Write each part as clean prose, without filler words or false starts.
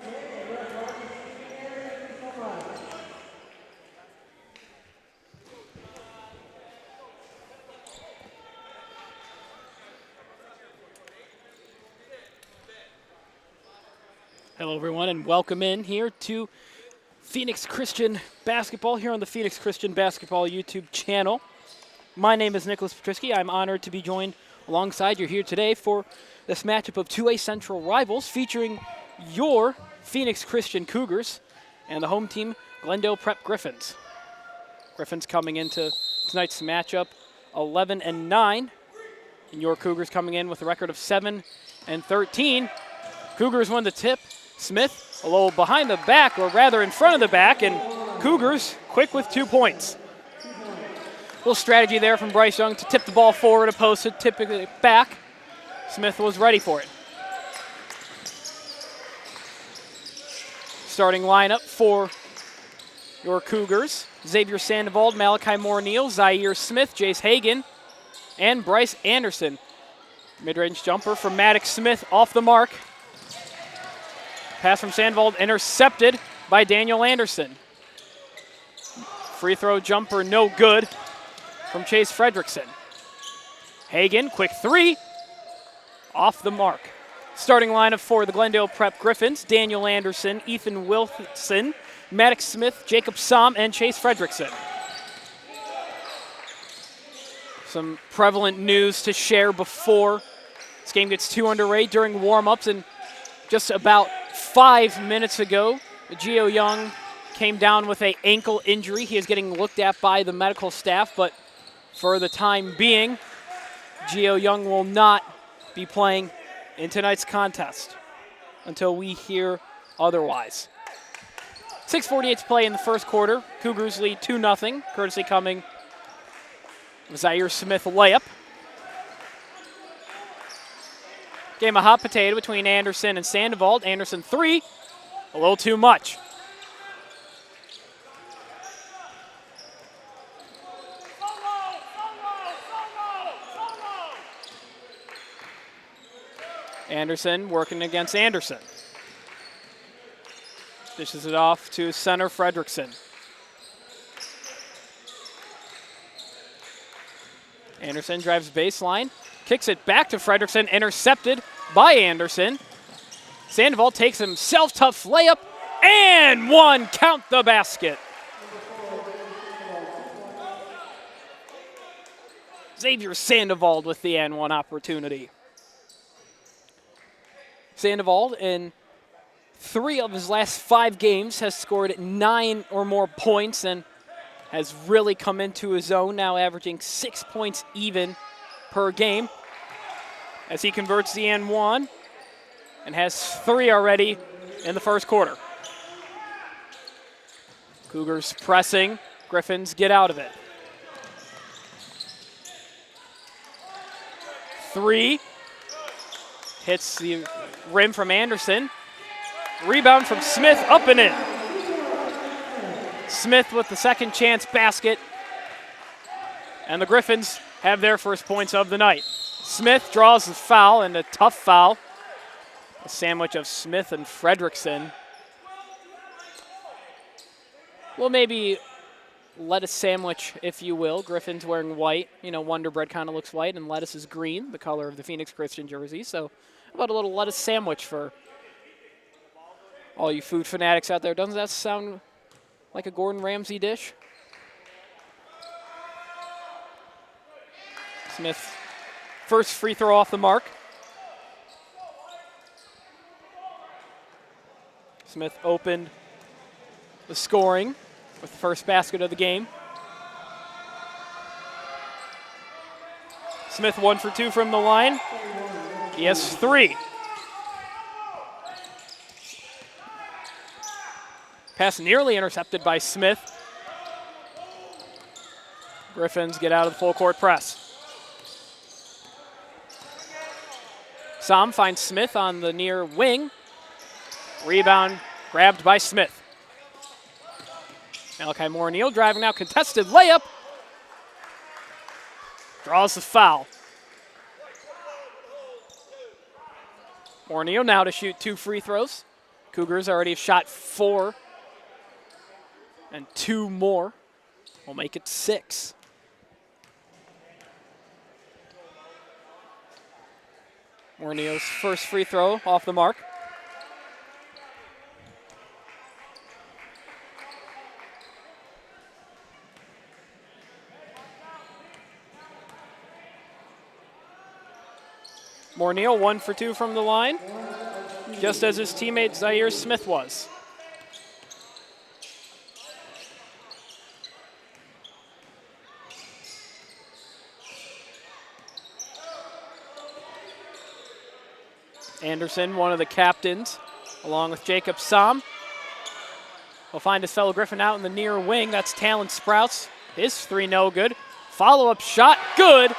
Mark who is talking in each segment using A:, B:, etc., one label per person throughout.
A: Hello, everyone, and welcome in here to Phoenix Christian Basketball here on the Phoenix Christian Basketball YouTube channel. My name is Nicholas Pietrzycki. I'm honored to be joined alongside you here today for this matchup of 2A Central rivals featuring your Phoenix Christian Cougars and the home team, Glendale Prep Griffins. Griffins coming into tonight's matchup 11-9, and your Cougars coming in with a record of 7-13. Cougars won the tip. Smith a little behind the back, or rather in front of the back, and Cougars quick with 2 points. Little strategy there from Bryce Young to tip the ball forward opposed to tipping it back. Smith was ready for it. Starting lineup for your Cougars: Xavier Sandoval, Malachi Moore-Neal, Zaire Smith, Jace Hagan, and Bryce Anderson. Mid-range jumper from Maddox Smith off the mark. Pass from Sandoval intercepted by Daniel Anderson. Free throw jumper no good from Chase Fredrickson. Hagan, quick three, off the mark. Starting lineup for the Glendale Prep Griffins: Daniel Anderson, Ethan Wilson, Maddox Smith, Jacob Somm, and Chase Fredrickson. Some prevalent news to share before this game gets too underway during warm-ups, and just about 5 minutes ago, Gio Young came down with an ankle injury. He is getting looked at by the medical staff, but for the time being, Gio Young will not be playing in tonight's contest until we hear otherwise. 6:48 to play in the first quarter. Cougars lead 2-0, courtesy coming Zaire Smith layup. Game of hot potato between Anderson and Sandoval. Anderson three, a little too much. Anderson working against Anderson. Dishes it off to center Fredrickson. Anderson drives baseline, kicks it back to Fredrickson, intercepted by Anderson. Sandoval takes himself tough layup, and one, count the basket. Xavier Sandoval with the and one opportunity. Sandoval, in 3 of his last 5 games, has scored 9 or more points and has really come into his own, now averaging 6 points even per game as he converts the and one and has 3 already in the first quarter. Cougars pressing. Griffins get out of it. 3. Hits the rim from Anderson. Rebound from Smith, up and in. Smith with the second chance basket. And the Griffins have their first points of the night. Smith draws the foul, and a tough foul. A sandwich of Smith and Fredrickson. Well, maybe lettuce sandwich, if you will. Griffins wearing white. You know, Wonder Bread kind of looks white, and lettuce is green, the color of the Phoenix Christian jersey. So how about a little lettuce sandwich for all you food fanatics out there? Doesn't that sound like a Gordon Ramsay dish? Smith, first free throw off the mark. Smith opened the scoring with the first basket of the game. Smith 1 for 2 from the line. He has 3. Pass nearly intercepted by Smith. Griffins get out of the full court press. Somm finds Smith on the near wing. Rebound grabbed by Smith. Malachi Moore-Neal driving now, contested layup. Draws the foul. Moore-Neal now to shoot 2 free throws. Cougars already have shot 4, and 2 more will make it 6. Morneo's first free throw off the mark. Morneo 1 for 2 from the line, just as his teammate Zaire Smith was. Anderson, one of the captains, along with Jacob Sam, will find his fellow Griffin out in the near wing. That's Talon Sprouts. His 3 no good. Follow-up shot, good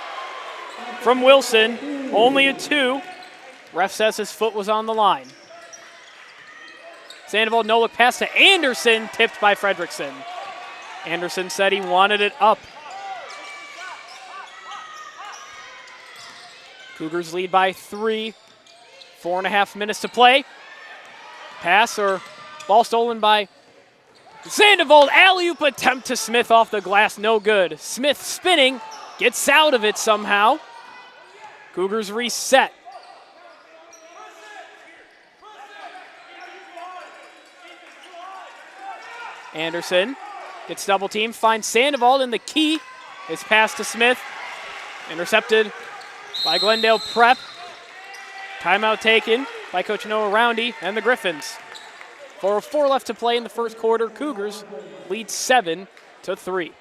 A: from Wilson. Only a 2. Ref says his foot was on the line. Sandoval no-look pass to Anderson, tipped by Fredrickson. Anderson said he wanted it up. Cougars lead by 3. 4.5 minutes to play. Pass or ball stolen by Sandoval. Alley-oop attempt to Smith off the glass, no good. Smith spinning, gets out of it somehow. Cougars reset. Anderson gets double teamed, finds Sandoval in the key. His pass to Smith, intercepted by Glendale Prep. Timeout taken by Coach Noah Roundy and the Griffins. 4:04 left to play in the first quarter. Cougars lead 7-3.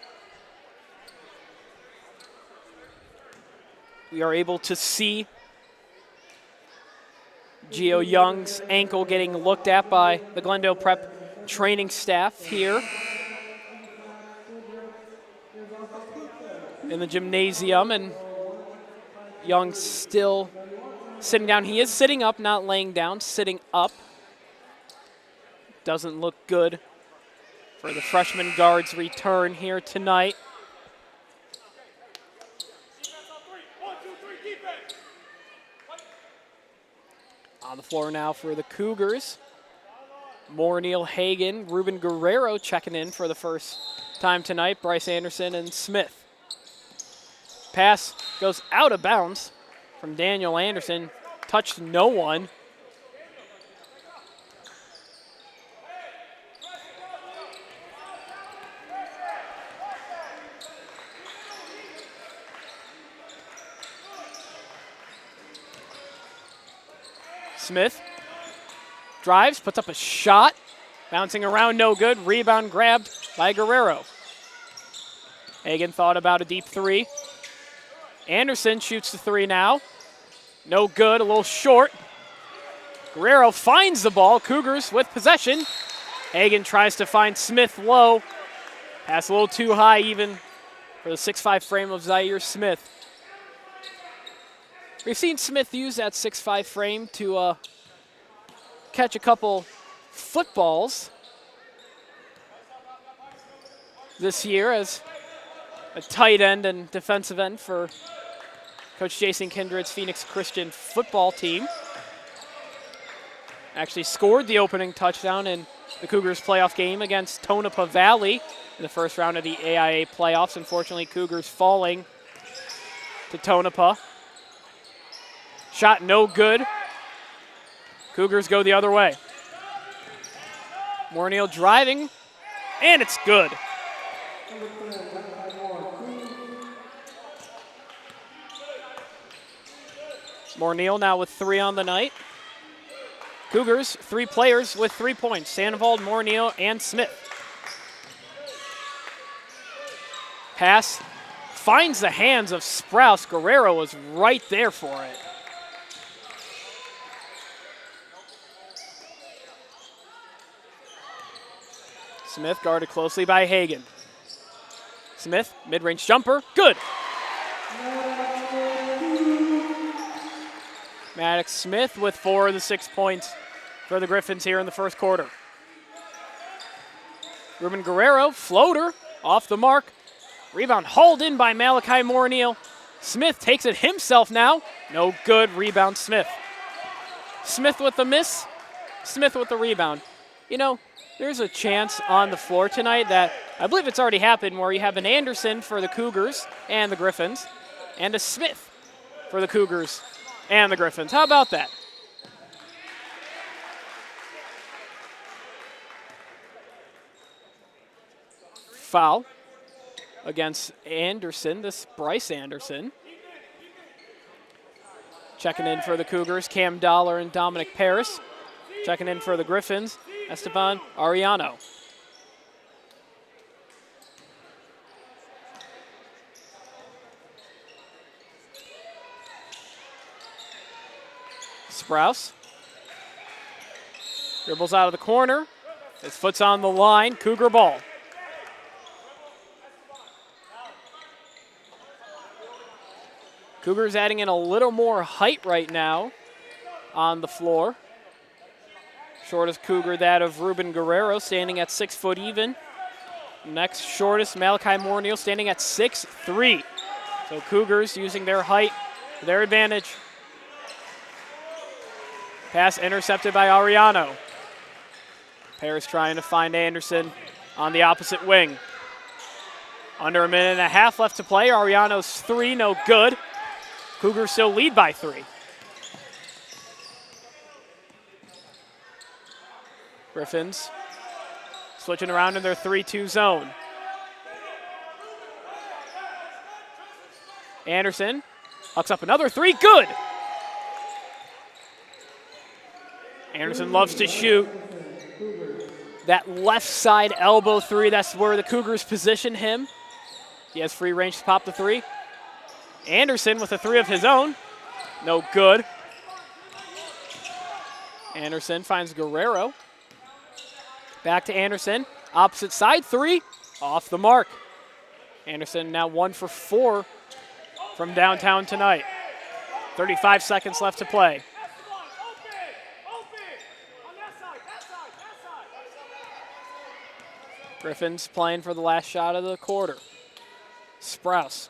A: We are able to see Gio Young's ankle getting looked at by the Glendale Prep training staff here in the gymnasium, and Young still sitting down. He is sitting up, not laying down, sitting up. Doesn't look good for the freshman guard's return here tonight. On the floor now for the Cougars. Morneal, Hagan, Ruben Guerrero checking in for the first time tonight. Bryce Anderson and Smith. Pass goes out of bounds from Daniel Anderson. Touched no one. Smith drives, puts up a shot. Bouncing around, no good. Rebound grabbed by Guerrero. Hagan thought about a deep 3. Anderson shoots the 3 now. No good, a little short. Guerrero finds the ball. Cougars with possession. Hagan tries to find Smith low. Pass a little too high even for the 6'5" frame of Zaire Smith. We've seen Smith use that 6'5" frame to catch a couple footballs this year as a tight end and defensive end for Coach Jason Kindred's Phoenix Christian football team. Actually scored the opening touchdown in the Cougars playoff game against Tonopah Valley in the first round of the AIA playoffs. Unfortunately, Cougars falling to Tonopah. Shot no good. Cougars go the other way. Morneal driving, and it's good. Morneal now with 3 on the night. Cougars, 3 players with 3 points. Sandoval, Morneal, and Smith. Pass finds the hands of Sprouse. Guerrero was right there for it. Smith guarded closely by Hagan. Smith, mid-range jumper, good. Maddox Smith with 4 of the 6 points for the Griffins here in the first quarter. Ruben Guerrero, floater, off the mark. Rebound hauled in by Malachi Morneal. Smith takes it himself now. No good, rebound Smith. Smith with the miss. Smith with the rebound. You know, there's a chance on the floor tonight that I believe it's already happened where you have an Anderson for the Cougars and the Griffins and a Smith for the Cougars and the Griffins. How about that? Foul against Anderson, this Bryce Anderson. Checking in for the Cougars, Cam Dollar and Dominic Paris. Checking in for the Griffins, Esteban Ariano. Sprouse. Dribbles out of the corner. His foot's on the line. Cougar ball. Cougars adding in a little more height right now on the floor. Shortest Cougar, that of Ruben Guerrero, standing at 6 foot even. Next shortest, Malachi Morneal, standing at 6'3". So Cougars using their height to their advantage. Pass intercepted by Ariano. Paris trying to find Anderson on the opposite wing. Under a minute and a half left to play. Ariano's three, no good. Cougars still lead by 3. Griffins switching around in their 3-2 zone. Anderson hucks up another 3, good! Anderson loves to shoot. That left side elbow 3, that's where the Cougars position him. He has free range to pop the 3. Anderson with a 3 of his own, no good. Anderson finds Guerrero. Back to Anderson, opposite side 3, off the mark. Anderson now 1 for 4 from downtown tonight. 35 seconds left to play. Griffins playing for the last shot of the quarter. Sprouse.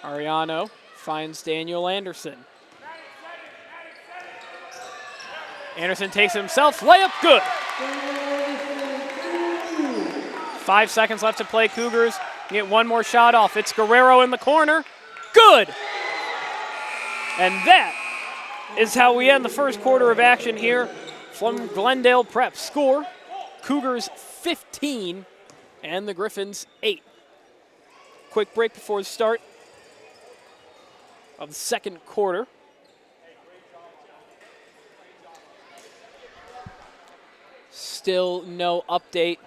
A: Ariano finds Daniel Anderson. Anderson takes it himself, layup good. 5 seconds left to play. Cougars get one more shot off. It's Guerrero in the corner, good. And that is how we end the first quarter of action here from Glendale Prep. Score, Cougars 15 and the Griffins 8. Quick break before the start of the second quarter. Still no update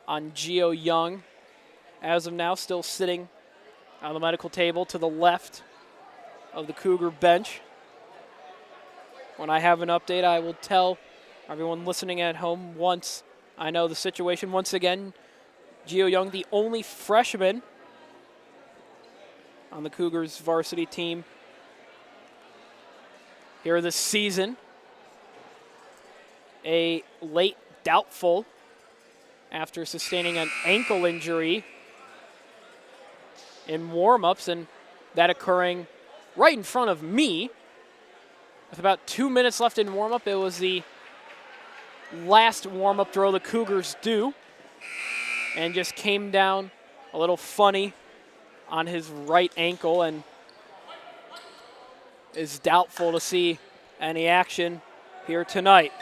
A: on Gio Young. As of now, still sitting on the medical table to the left of the Cougar bench. When I have an update, I will tell everyone listening at home once I know the situation. Once again, Gio Young, the only freshman on the Cougars varsity team here this season. A late doubtful after sustaining an ankle injury in warm-ups, and that occurring right in front of me. With about 2 minutes left in warm-up, it was the last warm-up drill the Cougars do, and just came down a little funny on his right ankle and is doubtful to see any action here tonight.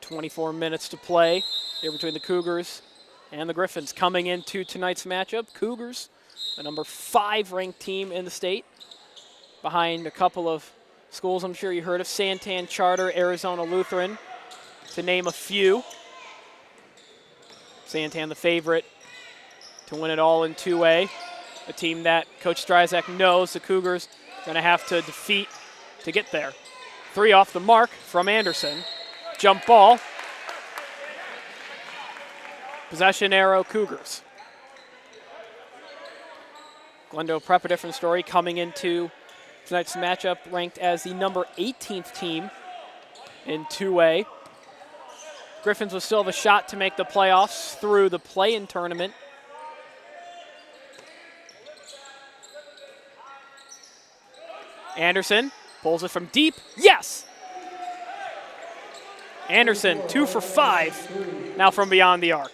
A: .24 minutes to play here between the Cougars and the Griffins. Coming into tonight's matchup, Cougars, the number 5 ranked team in the state, behind a couple of schools I'm sure you heard of, Santan Charter, Arizona Lutheran, to name a few. Santan the favorite to win it all in 2A, a team that Coach Stryzak knows the Cougars are going to have to defeat to get there. 3 off the mark from Anderson. Jump ball. Possession arrow, Cougars. Glendale Prep, a different story, coming into tonight's matchup ranked as the number 18th team in 2A. Griffins will still have a shot to make the playoffs through the play-in tournament. Anderson pulls it from deep. Yes! Anderson, 2 for 5, now from beyond the arc.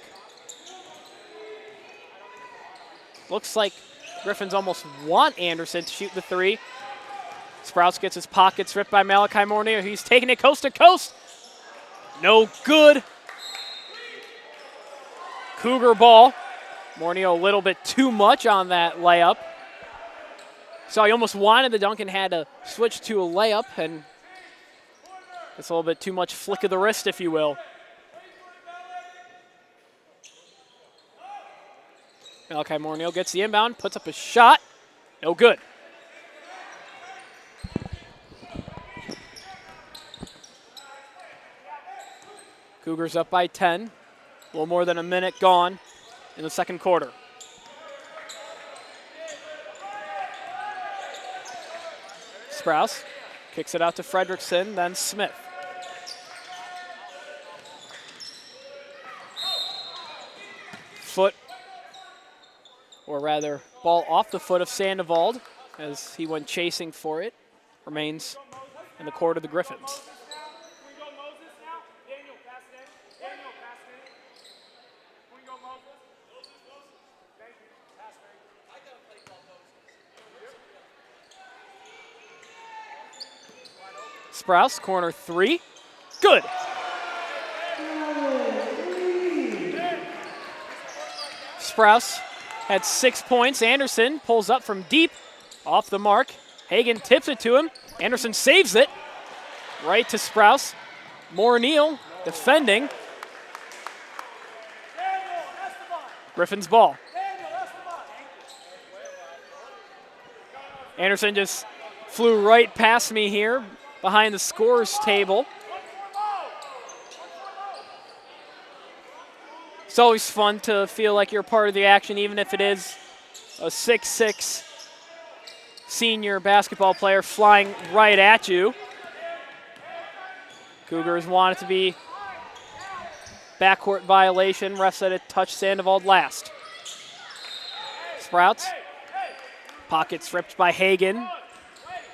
A: Looks like Griffins almost want Anderson to shoot the 3. Sprouse gets his pockets ripped by Malachi Mornio. He's taking it coast to coast. No good. Cougar ball. Mornio a little bit too much on that layup. So he almost wanted the dunk and had to switch to a layup, and it's a little bit too much flick of the wrist, if you will. Malachi Mornio gets the inbound, puts up a shot. No good. Cougars up by 10. A little more than a minute gone in the second quarter. Sprouse kicks it out to Fredrickson, then Smith. Foot, or rather ball off the foot of Sandoval as he went chasing for it. Remains in the court of the Griffins. Sprouse, corner 3, good. Sprouse had 6 points. Anderson pulls up from deep, off the mark. Hagan tips it to him. Anderson saves it, right to Sprouse. Mornio defending. Griffins ball. Anderson just flew right past me here behind the scores table. It's always fun to feel like you're part of the action, even if it is a 6'6" senior basketball player flying right at you. Cougars want it to be backcourt violation. Ref said it touched Sandoval last. Sprouts. Pockets ripped by Hagan.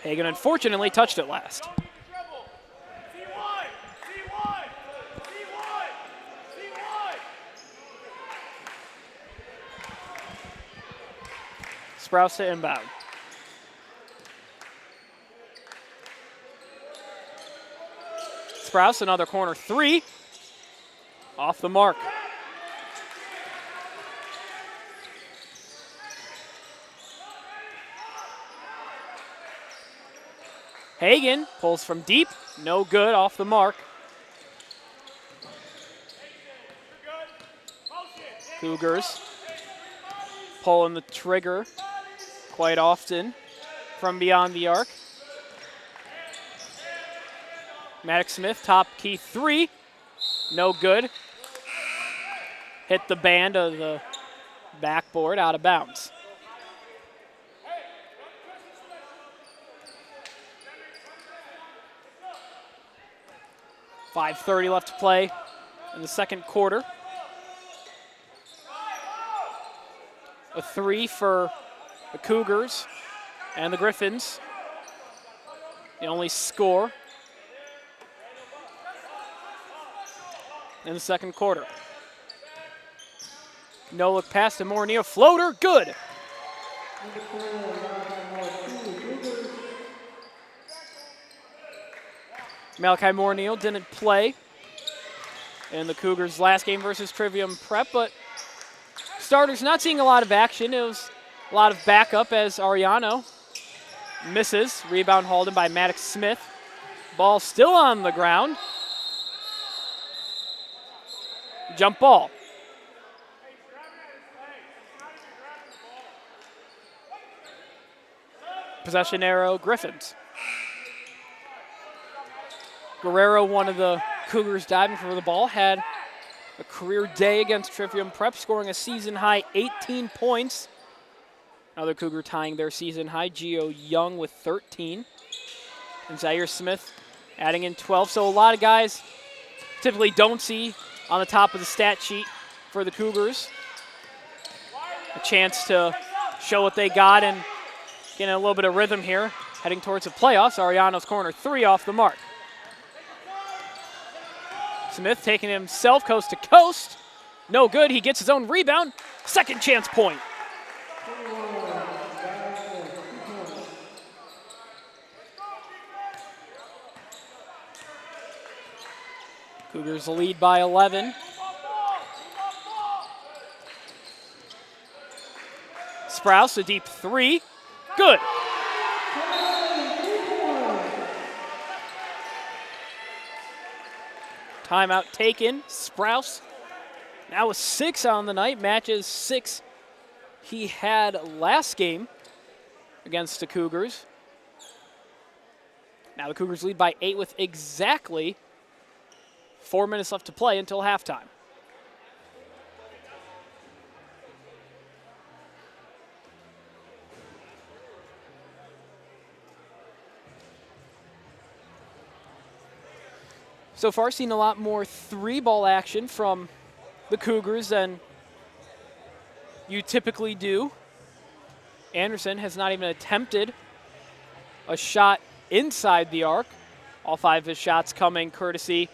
A: Hagan unfortunately touched it last. Sprouse to inbound. Sprouse, another corner 3. Off the mark. Hagan pulls from deep. No good, off the mark. Cougars pulling the trigger quite often from beyond the arc. Maddox Smith, top key 3. No good. Hit the band of the backboard, out of bounds. .5:30 left to play in the second quarter. A 3 for the Cougars and the Griffins. The only score in the second quarter. No look pass to Mornio. Floater, good. Malachi Mornio didn't play in the Cougars' last game versus Trivium Prep, but starters not seeing a lot of action. It was a lot of backup as Ariano misses. Rebound hauled in by Maddox Smith. Ball still on the ground. Jump ball. Possession arrow, Griffins. Guerrero, one of the Cougars diving for the ball, had a career day against Trivium Prep, scoring a season-high 18 points. Another Cougar tying their season-high, Gio Young with 13. And Zaire Smith adding in 12. So a lot of guys typically don't see on the top of the stat sheet for the Cougars. A chance to show what they got and get in a little bit of rhythm here, heading towards the playoffs. Ariano's corner 3 off the mark. Smith taking himself coast to coast. No good. He gets his own rebound. Second chance point. Cougars lead by 11. Sprouse, a deep 3. Good. Timeout taken. Sprouse now with 6 on the night. Matches 6 he had last game against the Cougars. Now the Cougars lead by 8 with exactly 4 minutes left to play until halftime. So far, seen a lot more 3-ball action from the Cougars than you typically do. Anderson has not even attempted a shot inside the arc. All 5 of his shots coming courtesy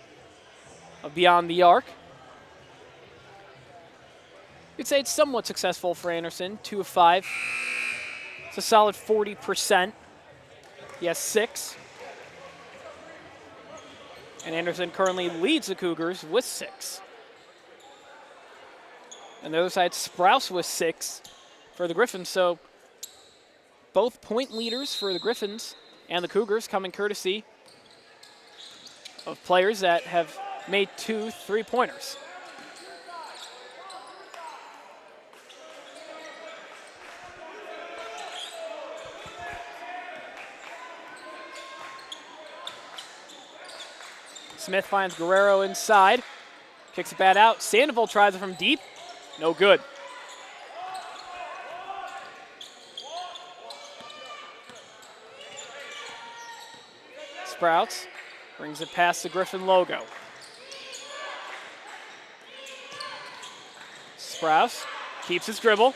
A: of beyond the arc. You'd say it's somewhat successful for Anderson, 2 of 5. It's a solid 40%. He has 6. And Anderson currently leads the Cougars with 6. And the other side, Sprouse with 6 for the Griffins. So both point leaders for the Griffins and the Cougars coming courtesy of players that have made 2 3-pointers. Smith finds Guerrero inside, kicks it bad out. Sandoval tries it from deep, no good. Sprouts brings it past the Griffin logo. Sprouse keeps his dribble.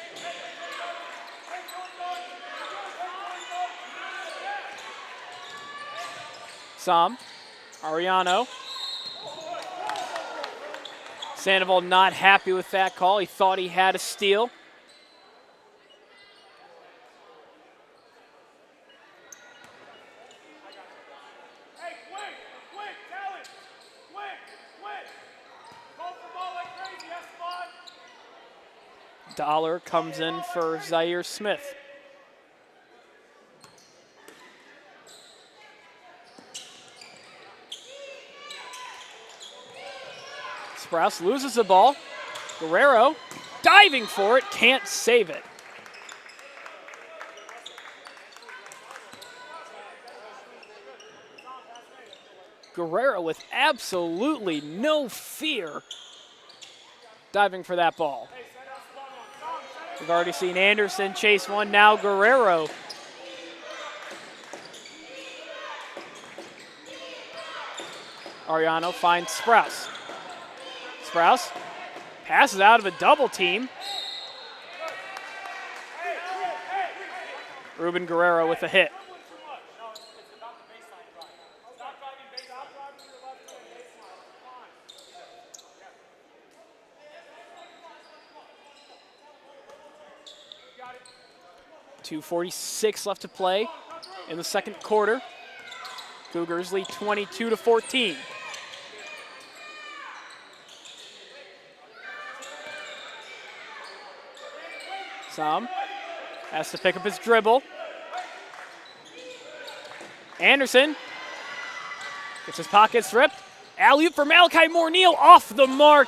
A: Sam, Ariano. Sandoval not happy with that call. He thought he had a steal. Dollar comes in for Zaire Smith. Sprouse loses the ball. Guerrero diving for it, can't save it. Guerrero with absolutely no fear diving for that ball. We've already seen Anderson chase one, now Guerrero. Ariano finds Sprouse. Sprouse passes out of a double team. Ruben Guerrero with a hit. .246 left to play in the second quarter. Cougars lead 22-14. Sam has to pick up his dribble. Anderson gets his pockets ripped. Alley-oop for Malachi Moore-Neal, off the mark.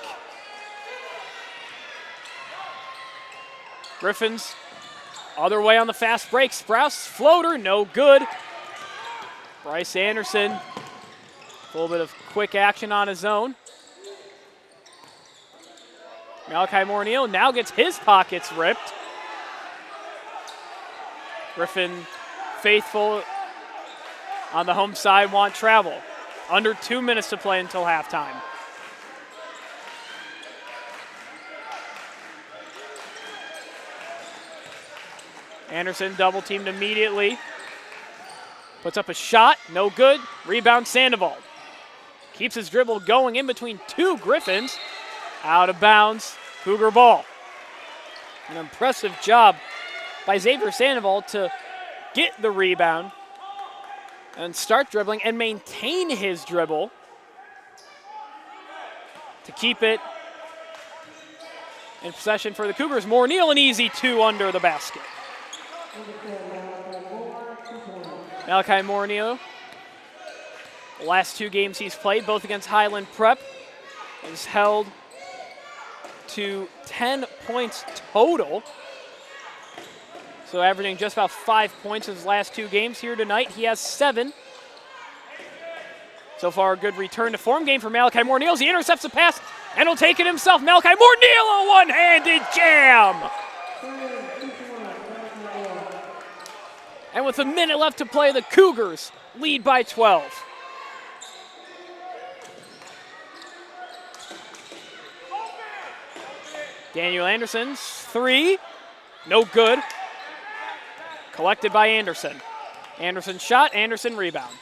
A: Griffins other way on the fast break. Sprouse floater, no good. Bryce Anderson, a little bit of quick action on his own. Malachi Moore-Neal now gets his pockets ripped. Griffin faithful on the home side, want travel. Under 2 minutes to play until halftime. Anderson double teamed immediately. Puts up a shot, no good. Rebound Sandoval. Keeps his dribble going in between two Griffins. Out of bounds, Cougar ball. An impressive job by Xavier Sandoval to get the rebound and start dribbling and maintain his dribble to keep it in possession for the Cougars. Moore-Neal, an easy 2 under the basket. Malachi Moore-Neal, the last 2 games he's played, both against Highland Prep, is held to 10 points total. So averaging just about 5 points in his last 2 games. Here tonight, he has 7. So far, a good return to form game for Malachi Moore-Neal. He intercepts the pass and will take it himself. Malachi Moore-Neal, a one-handed jam. And with a minute left to play, the Cougars lead by 12. Daniel Anderson's 3, no good. Collected by Anderson. Anderson shot, Anderson rebound.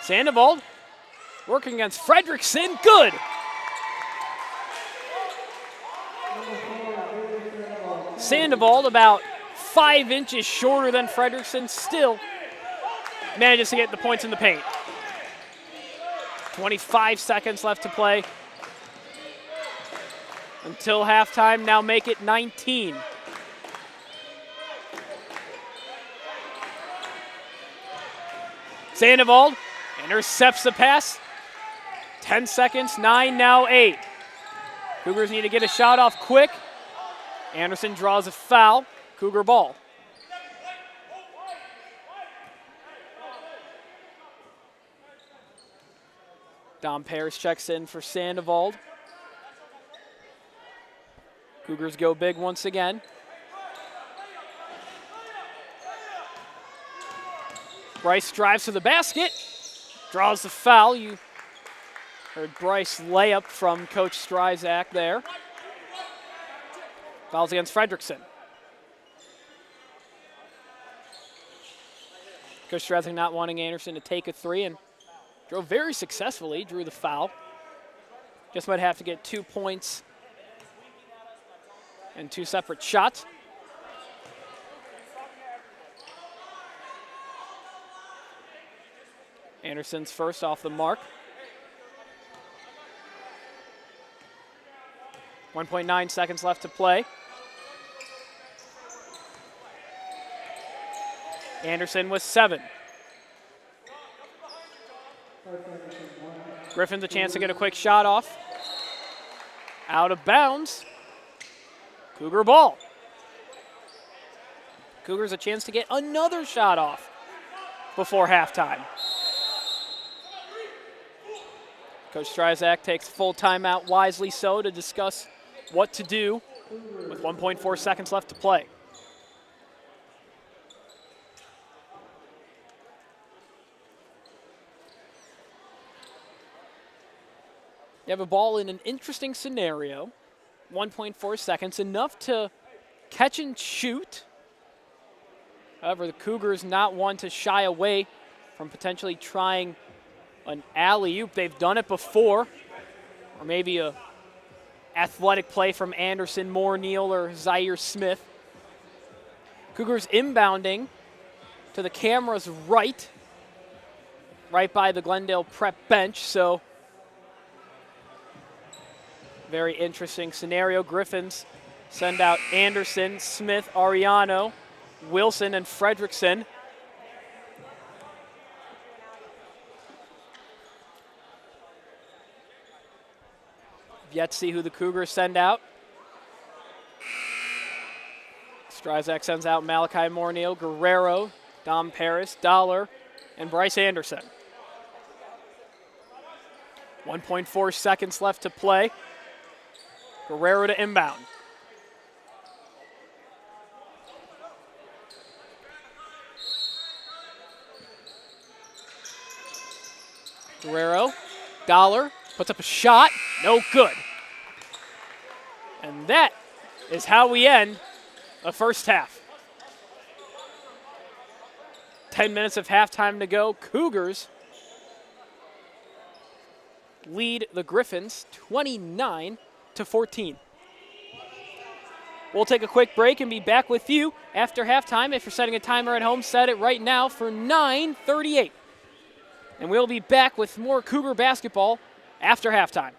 A: Sandoval working against Fredrickson, good. Sandoval about 5 inches shorter than Fredrickson, still manages to get the points in the paint. 25 seconds left to play until halftime. Now make it 19. Sandoval intercepts the pass. 10 seconds, 9, now 8. Cougars need to get a shot off quick. Anderson draws a foul. Cougar ball. Dom Paris checks in for Sandoval. Cougars go big once again. Bryce drives to the basket, draws the foul. You heard Bryce layup from Coach Stryzak there. Fouls against Fredrickson. Coach Stryzak not wanting Anderson to take a 3 and drove very successfully, drew the foul. Just might have to get 2 points and 2 separate shots. Anderson's first off the mark. 1.9 seconds left to play. Anderson with 7. Griffins a chance to get a quick shot off. Out of bounds. Cougar ball. Cougars a chance to get another shot off before halftime. Coach Stryzak takes full timeout, wisely so, to discuss what to do with 1.4 seconds left to play. You have a ball in an interesting scenario. 1.4 seconds, enough to catch and shoot. However, the Cougars not one to shy away from potentially trying an alley-oop. They've done it before. Or maybe a athletic play from Anderson, Moore-Neal, or Zaire Smith. Cougars inbounding to the camera's right by the Glendale prep bench, so very interesting scenario. Griffins send out Anderson, Smith, Ariano, Wilson, and Fredrickson. Yet to see who the Cougars send out. Stryzak sends out Malachi Moore-Neal, Guerrero, Dom Paris, Dollar, and Bryce Anderson. 1.4 seconds left to play. Guerrero to inbound. Guerrero, Dollar, puts up a shot, no good. And that is how we end the first half. 10 minutes of halftime to go. Cougars lead the Griffins 29-14. We'll take a quick break and be back with you after halftime. If you're setting a timer at home, set it right now for 9:38. And we'll be back with more Cougar basketball after halftime.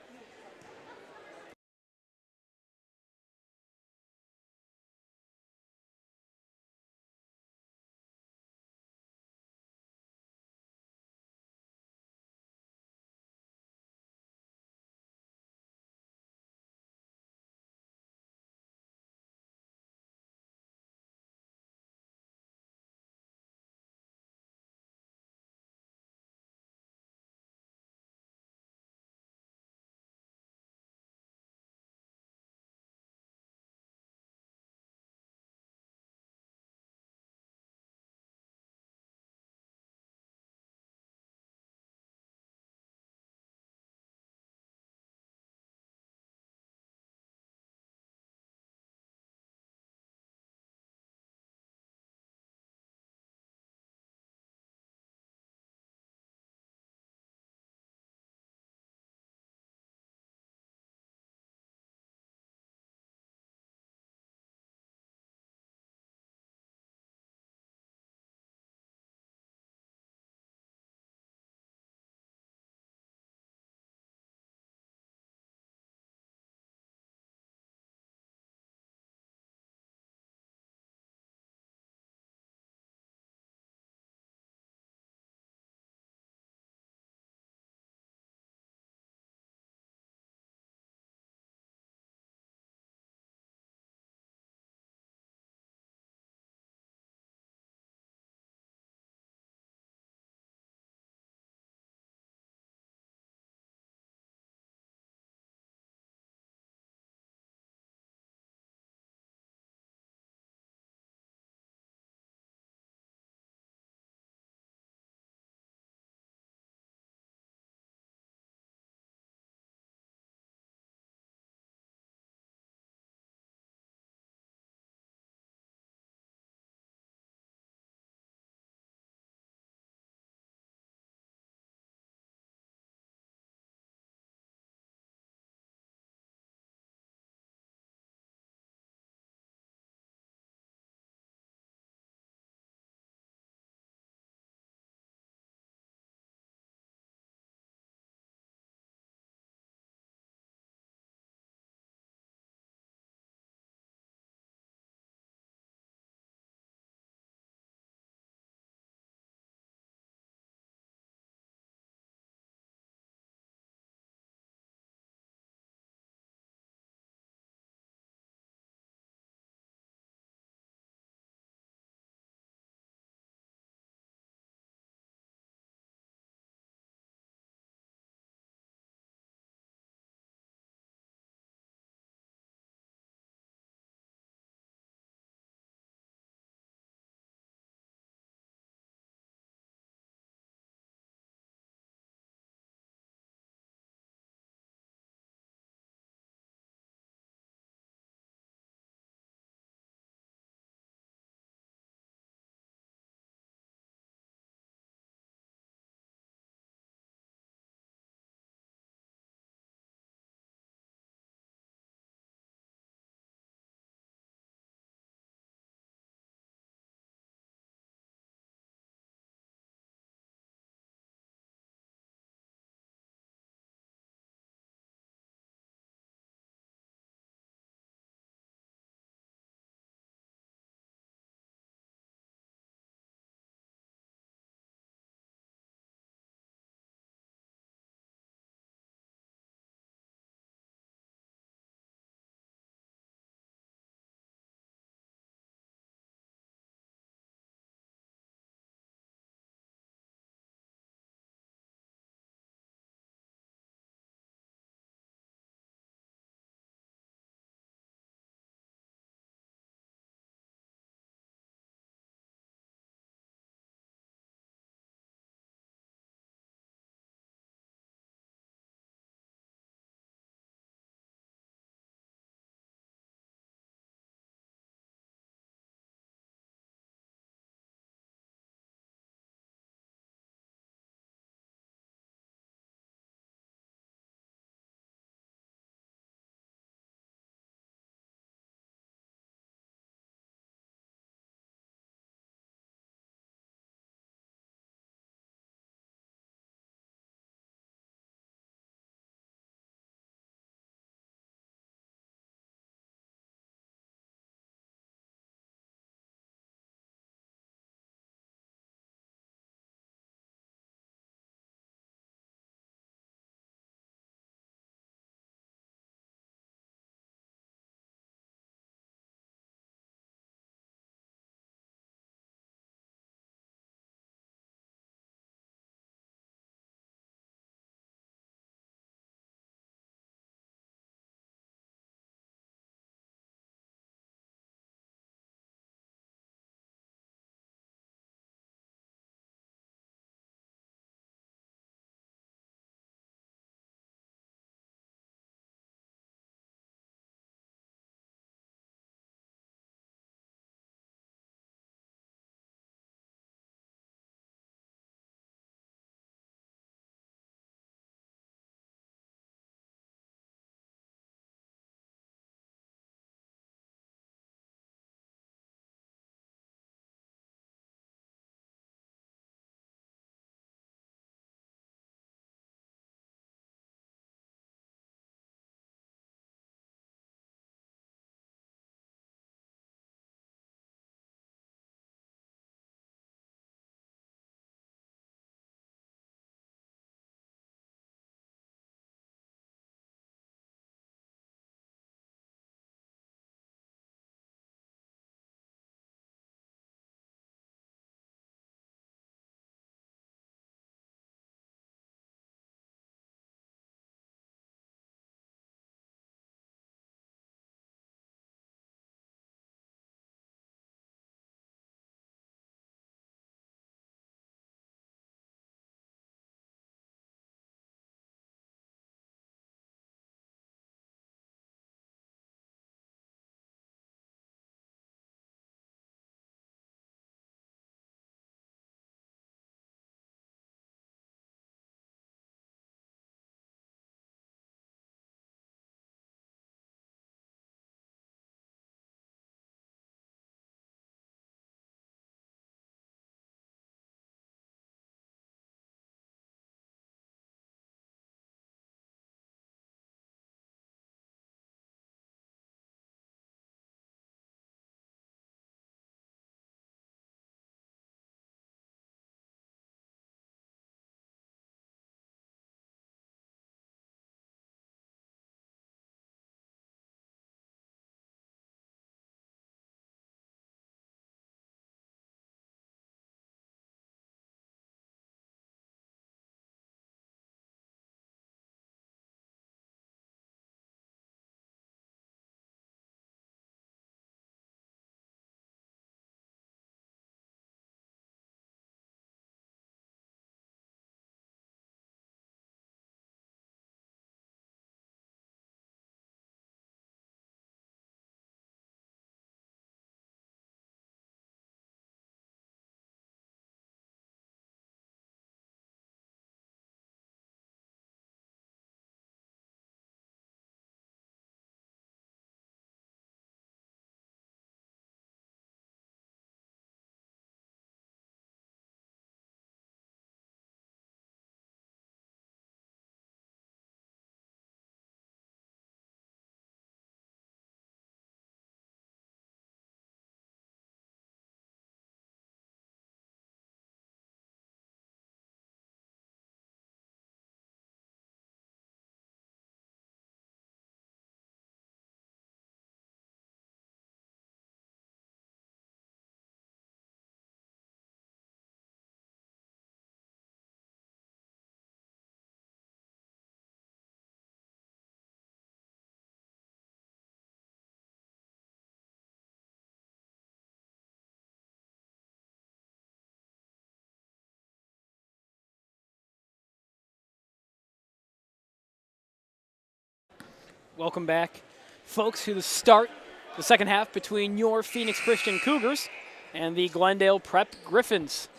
A: Welcome back, folks, to the start, the second half between your Phoenix Christian Cougars and the Glendale Prep Griffins.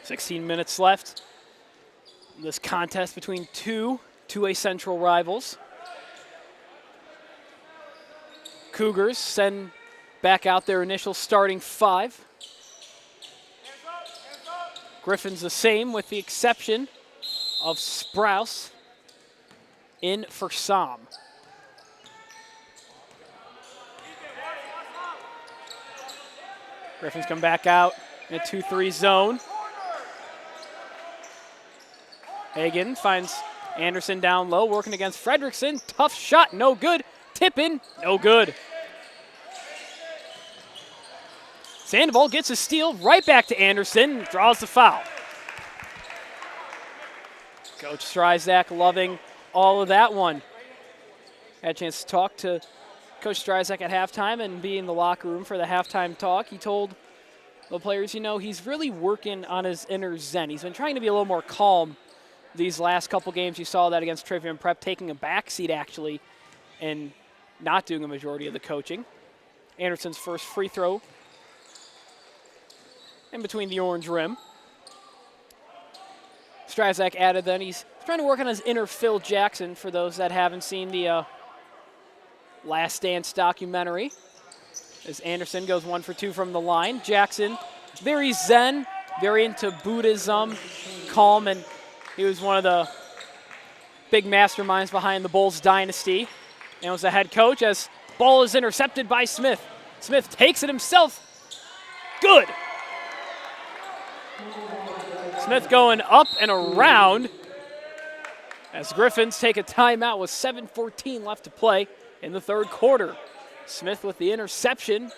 A: 16 minutes left. This contest between two 2A Central rivals. Cougars send back out their initial starting 5. Griffins the same, with the exception of Sprouse in for Som. Griffins come back out in a 2-3 zone. Hagen finds Anderson down low, working against Fredrickson. Tough shot, no good. Tip in, no good. Sandoval gets a steal right back to Anderson, draws the foul. Coach Stryzak loving all of that one. Had a chance to talk to Coach Stryzak at halftime and be in the locker room for the halftime talk. He told the players, you know, he's really working on his inner zen. He's been trying to be a little more calm these last couple games. You saw that against Trivium Prep, taking a backseat actually and not doing a majority of the coaching. Anderson's first free throw in between the orange rim. Stryzak added then he's trying to work on his inner Phil Jackson, for those that haven't seen the Last Dance documentary. As Anderson goes 1 for 2 from the line. Jackson, very zen, very into Buddhism, calm, and he was one of the big masterminds behind the Bulls dynasty and was the head coach as ball is intercepted by Smith. Smith takes it himself. Good. Smith going up and around as Griffins take a timeout with 7:14 left to play in the third quarter. Smith with the interception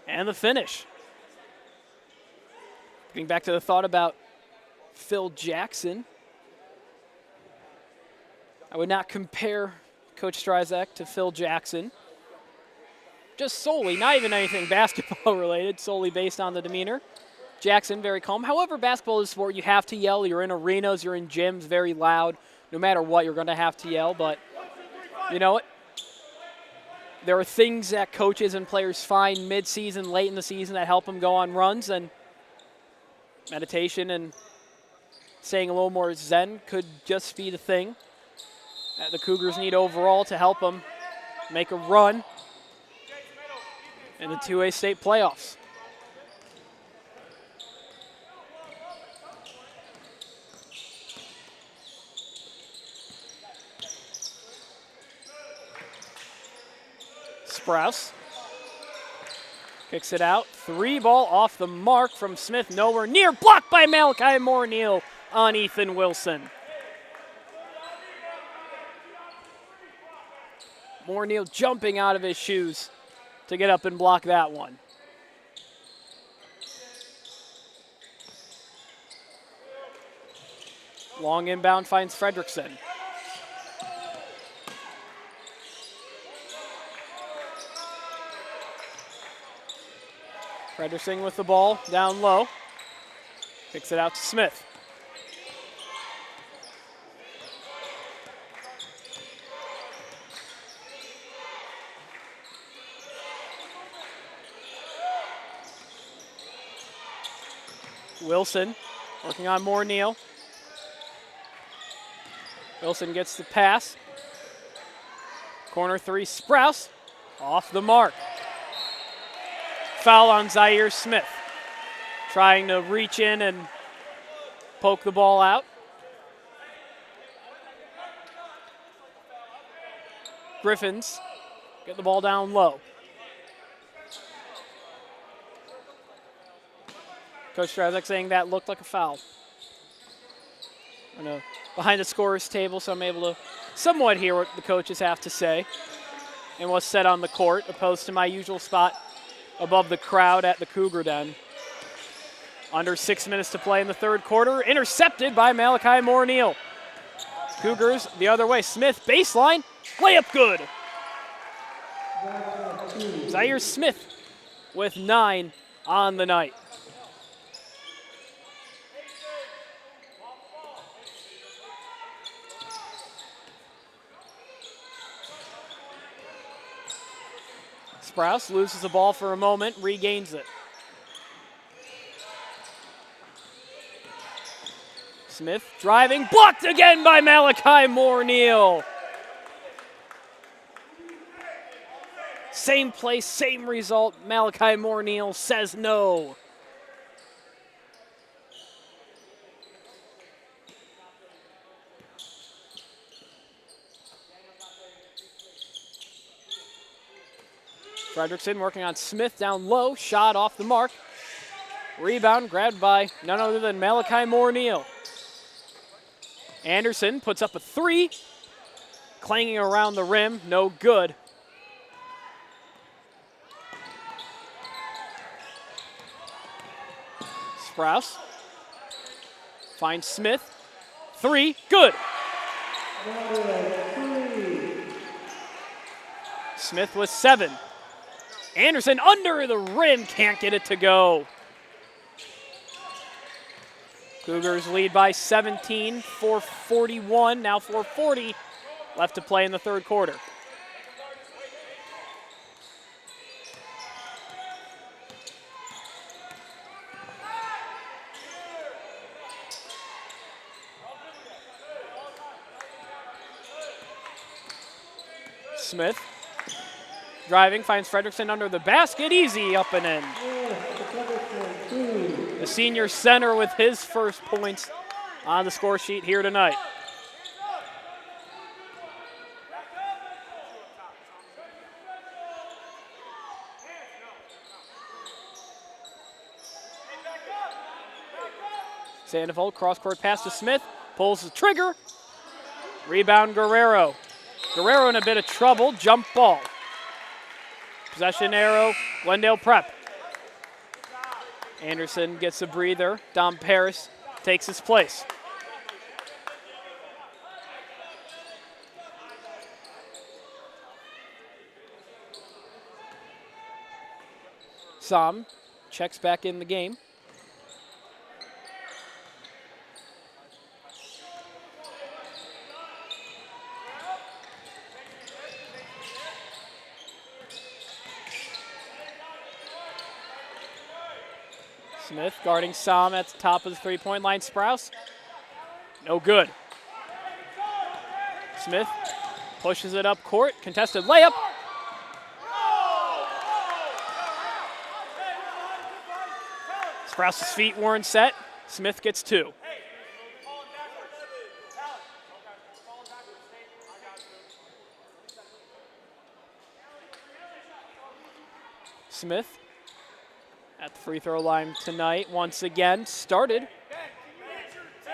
A: and the finish. Getting back to the thought about Phil Jackson, I would not compare Coach Stryzak to Phil Jackson. Just solely, not even anything basketball related, solely based on the demeanor. Jackson, very calm. However, basketball is a sport you have to yell. You're in arenas, you're in gyms, very loud. No matter what, you're going to have to yell. But you know what? There are things that coaches and players find mid-season, late in the season, that help them go on runs, and meditation and staying a little more zen could just be the thing that the Cougars need overall to help them make a run in the 2A state playoffs. Sprouse kicks it out. 3 ball off the mark from Smith, nowhere near. Blocked by Malachi Moore-Neal on Ethan Wilson. Moore-Neal jumping out of his shoes to get up and block that one. Long inbound finds Fredrickson. Fredrickson with the ball down low. Kicks it out to Smith. Wilson working on Moore-Neal. Wilson gets the pass. Corner 3, Sprouse off the mark. Foul on Zaire Smith. Trying to reach in and poke the ball out. Griffins get the ball down low. Coach Stryzak saying that looked like a foul. I know behind the scorer's table, so I'm able to somewhat hear what the coaches have to say and what's said on the court, opposed to my usual spot above the crowd at the Cougar Den. Under 6 minutes to play in the third quarter. Intercepted by Malachi Moore-Neal. Cougars the other way. Smith baseline. Layup good. Zaire Smith with 9 on the night. Sprouse loses the ball for a moment, regains it. Smith driving, blocked again by Malachi Moore-Neal. Same play, same result. Malachi Moore-Neal says no. Fredrickson working on Smith down low, shot off the mark. Rebound grabbed by none other than Malachi Moore-Neal. Anderson puts up a three, clanging around the rim, no good. Sprouse finds Smith, three, good. Smith with 7. Anderson under the rim, can't get it to go. Cougars lead by 17, 4:41, now 4:40 left to play in the third quarter. Smith driving, finds Fredrickson under the basket, easy up and in. The senior center with his first points on the score sheet here tonight. Sandoval, cross-court pass to Smith, pulls the trigger. Rebound Guerrero. Guerrero in a bit of trouble, jump ball. Possession arrow, Glendale Prep. Anderson gets a breather. Dom Paris takes his place. Sam checks back in the game. Smith guarding Sam at the top of the three-point line. Sprouse, no good. Smith pushes it up court, contested layup. Sprouse's feet weren't set. Smith gets 2. Smith at the free throw line tonight, once again, started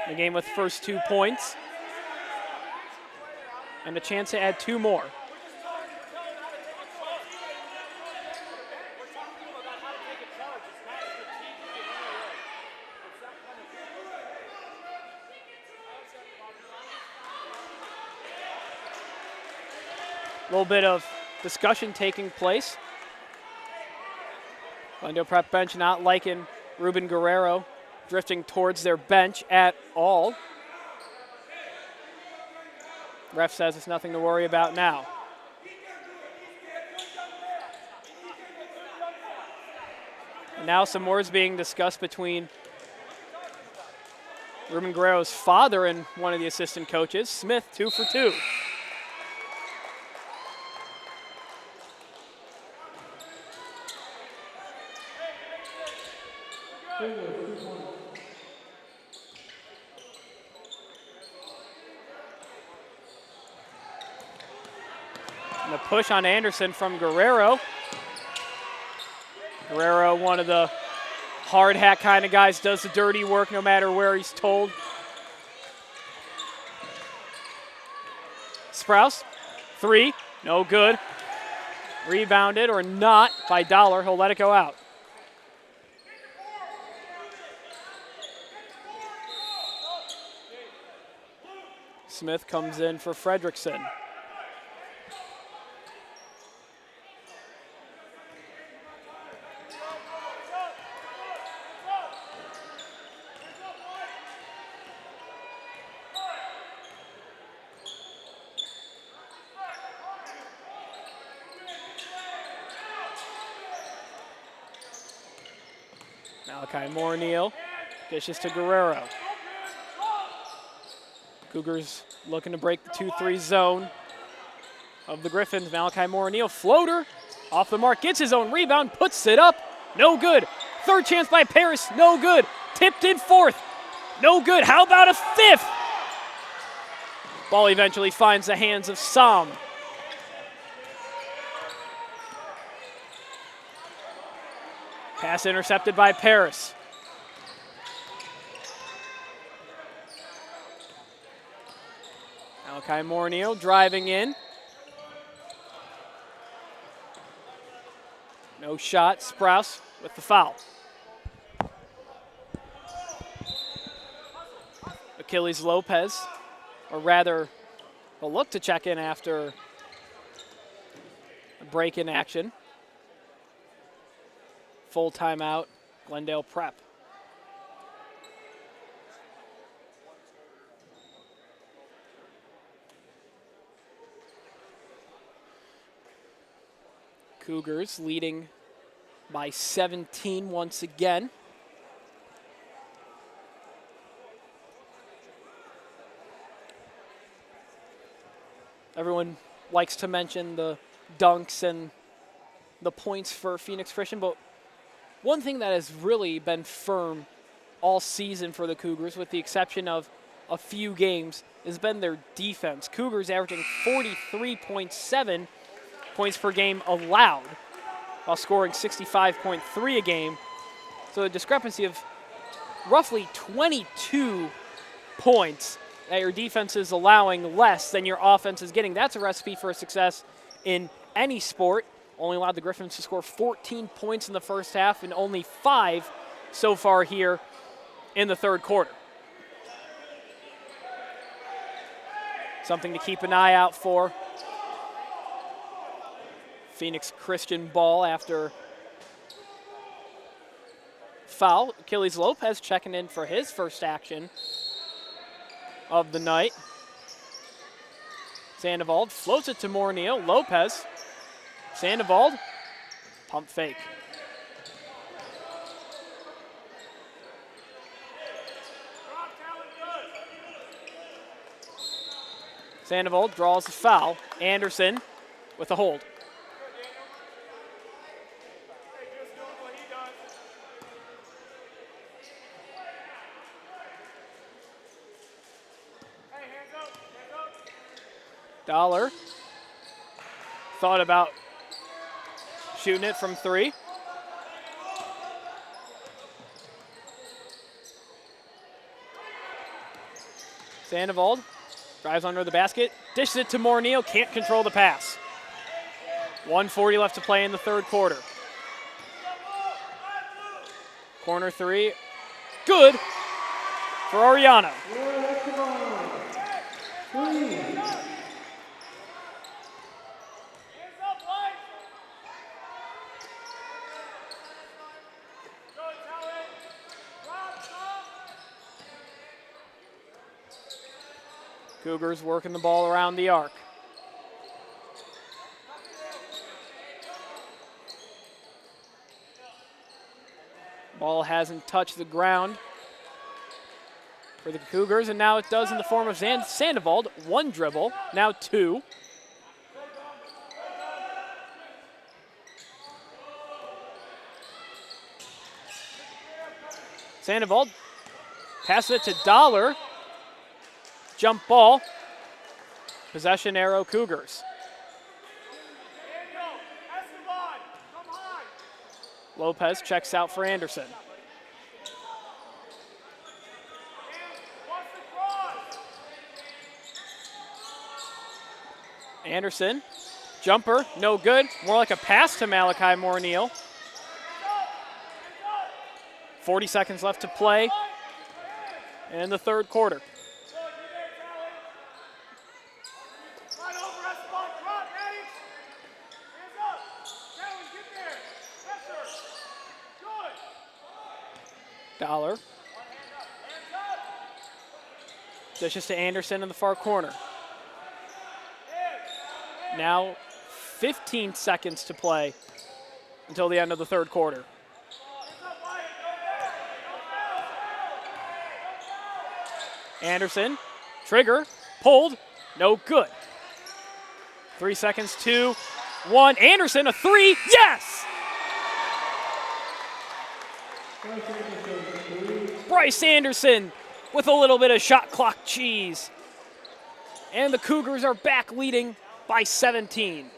A: the game with first 2 points and a chance to add 2 more. A little bit of discussion taking place. Glendale Prep bench not liking Ruben Guerrero drifting towards their bench at all. Ref says it's nothing to worry about now. And now some words being discussed between Ruben Guerrero's father and one of the assistant coaches. Smith 2 for 2. And the push on Anderson from Guerrero. Guerrero, one of the hard hat kind of guys, does the dirty work no matter where he's told. Sprouse, 3, no good. Rebounded or not by Dollar, he'll let it go out. Smith comes in for Fredrickson. Malachi Moore-Neal dishes to Guerrero. Cougars looking to break the 2-3 zone of the Griffins. Malachi Moore-Neal, floater, off the mark, gets his own rebound, puts it up, no good. Third chance by Paris, no good. Tipped in fourth, no good. How about a fifth? Ball eventually finds the hands of Sam. Pass intercepted by Paris. Malachi Moore-Neal driving in. No shot, Sprouse with the foul. Achilles Lopez, or rather, will look to check in after a break in action. Full timeout, Glendale Prep. Cougars leading by 17 once again. Everyone likes to mention the dunks and the points for Phoenix Christian, but one thing that has really been firm all season for the Cougars, with the exception of a few games, has been their defense. Cougars averaging 43.7 points per game allowed, while scoring 65.3 a game. So a discrepancy of roughly 22 points that your defense is allowing less than your offense is getting. That's a recipe for success in any sport. Only allowed the Griffins to score 14 points in the first half and only 5 so far here in the third quarter. Something to keep an eye out for. Phoenix Christian ball after foul. Achilles Lopez checking in for his first action of the night. Sandoval floats it to Moore-Neal. Lopez. Sandoval. Pump fake. Sandoval draws the foul. Anderson with a hold. Dollar thought about shooting it from three. Sandoval drives under the basket, dishes it to Moore-Neal, can't control the pass. 1:40 left to play in the third quarter. Corner three, good for Ariano. Cougars working the ball around the arc. Ball hasn't touched the ground for the Cougars, and now it does in the form of Sandoval. One dribble, now two. Sandoval passes it to Dollar. Jump ball. Possession arrow, Cougars. Lopez checks out for Anderson. Anderson, jumper, no good. More like a pass to Malachi Moore-Neal. 40 seconds left to play in the third quarter. Dollar. Dishes to Anderson in the far corner. Now 15 seconds to play until the end of the third quarter. Anderson, trigger, pulled, no good. 3 seconds, 2, 1. Anderson, a 3, yes! Bryce Anderson with a little bit of shot clock cheese. And the Cougars are back leading by 17.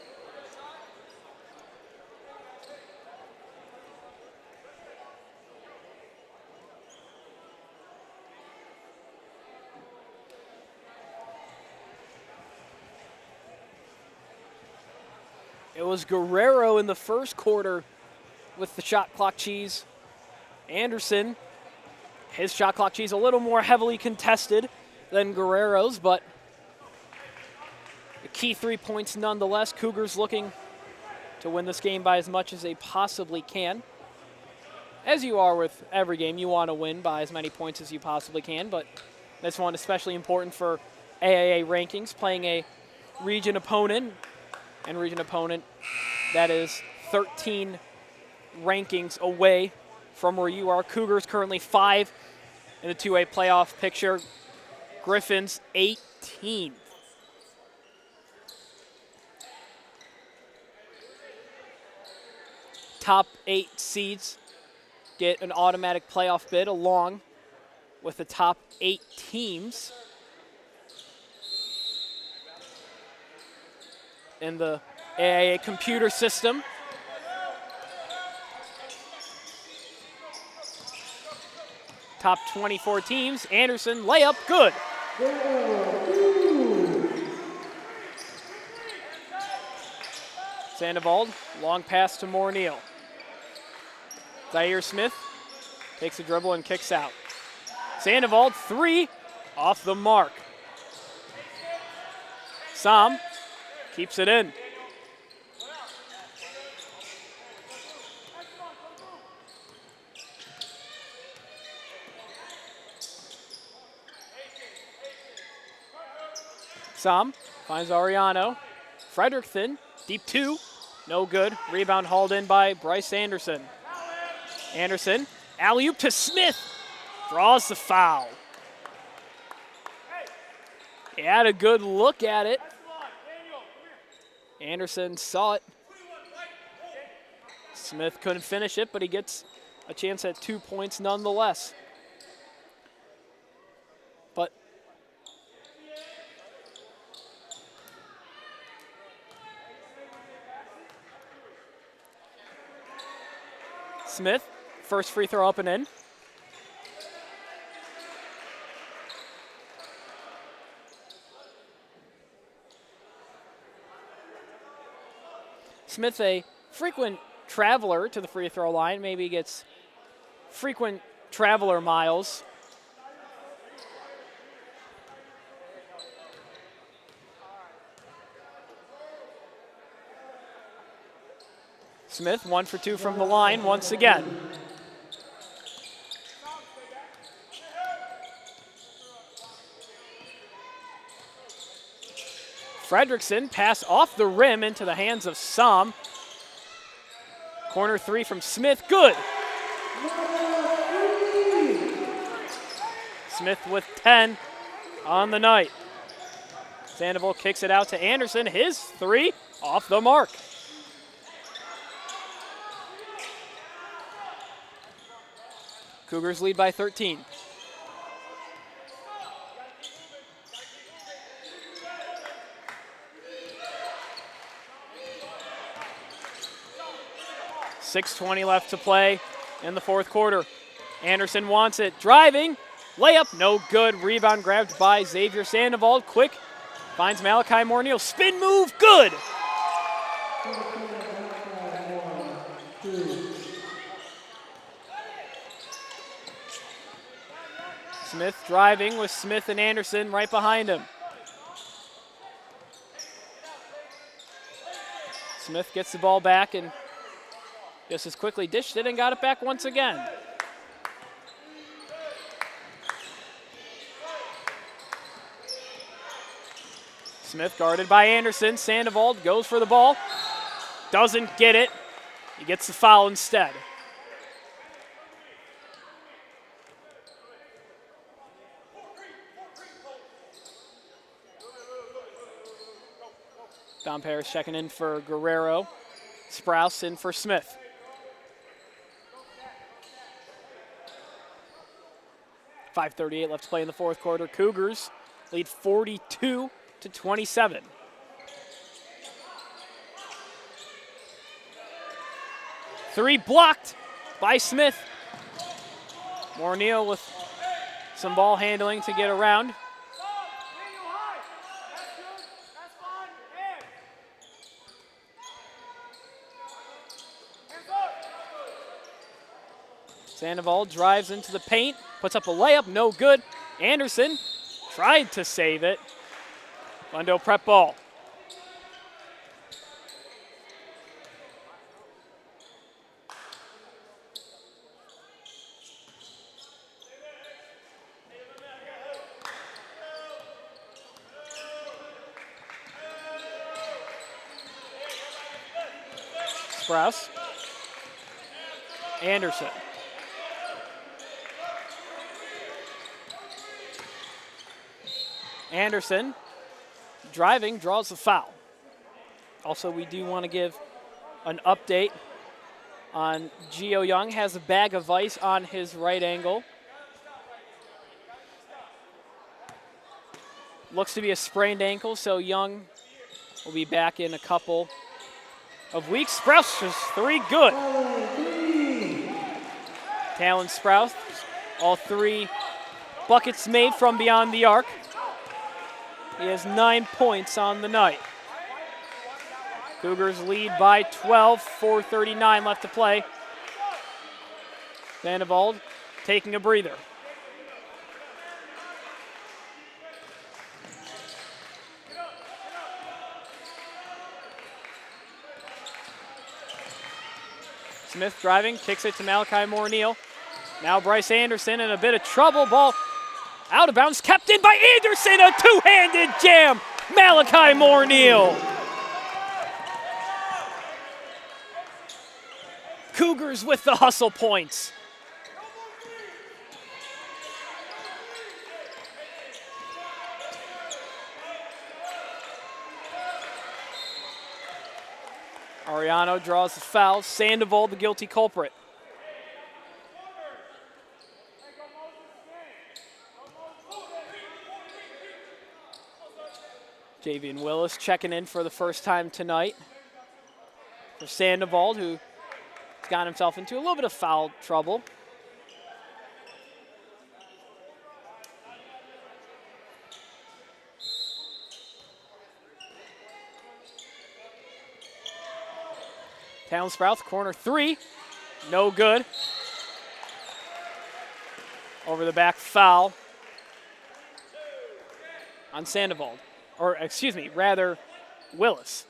A: It was Guerrero in the first quarter with the shot clock cheese. Anderson, his shot clock cheese a little more heavily contested than Guerrero's, but the key 3 points nonetheless. Cougars looking to win this game by as much as they possibly can. As you are with every game, you want to win by as many points as you possibly can, but this one especially important for AAA rankings, playing a region opponent, and region opponent that is 13 rankings away from where you are. Cougars currently 5 in the 2A playoff picture. Griffins 18. Top 8 seeds get an automatic playoff bid along with the top 8 teams in the AAA computer system. Top 24 teams. Anderson, layup, good. Sandoval, long pass to Morneal. Zaire Smith takes a dribble and kicks out. Sandoval, 3, off the mark. Sam keeps it in. Sam finds Ariano. Frederickson, deep 2, no good. Rebound hauled in by Bryce Anderson. Anderson, alley-oop to Smith, draws the foul. He had a good look at it. Anderson saw it. Smith couldn't finish it, but he gets a chance at 2 points nonetheless. But Smith, first free throw up and in. Smith, a frequent traveler to the free throw line, maybe gets frequent traveler miles. Smith, 1 for 2 from the line once again. Frederickson, pass off the rim into the hands of Sam. Corner 3 from Smith, good. Smith with 10 on the night. Sandoval kicks it out to Anderson, his 3 off the mark. Cougars lead by 13. .6:20 left to play in the fourth quarter. Anderson wants it, driving, layup, no good. Rebound grabbed by Xavier Sandoval. Quick, finds Malachi Morneal, spin move, good. Smith driving with Smith and Anderson right behind him. Smith gets the ball back and just as quickly dished it and got it back once again. Smith guarded by Anderson. Sandoval goes for the ball. Doesn't get it. He gets the foul instead. Don Paris checking in for Guerrero. Sprouse in for Smith. .5:38 left to play in the fourth quarter. Cougars lead 42-27. Three blocked by Smith. Morneal with some ball handling to get around. Sandoval drives into the paint, puts up a layup, no good. Anderson tried to save it. Glendale prep ball. Sprouse. Anderson. Anderson driving, draws the foul. Also, we do want to give an update on Gio Young. Has a bag of ice on his right ankle. Looks to be a sprained ankle, so Young will be back in a couple of weeks. Sprouse is three, good. Talon Sprouse, all three buckets made from beyond the arc. He has 9 points on the night. Cougars lead by 12, 4:39 left to play. Sandoval taking a breather. Smith driving, kicks it to Malachi Morneal. Now Bryce Anderson in a bit of trouble. Ball out of bounds, kept in by Anderson, a two-handed jam. Malachi Morneal. Cougars with the hustle points. Ariano draws the foul. Sandoval, the guilty culprit. Javian Willis checking in for the first time tonight. For Sandoval, who's got himself into a little bit of foul trouble. Talon Sprouse, corner three, no good. Over the back foul on Sandoval. Or, excuse me, rather, Willis.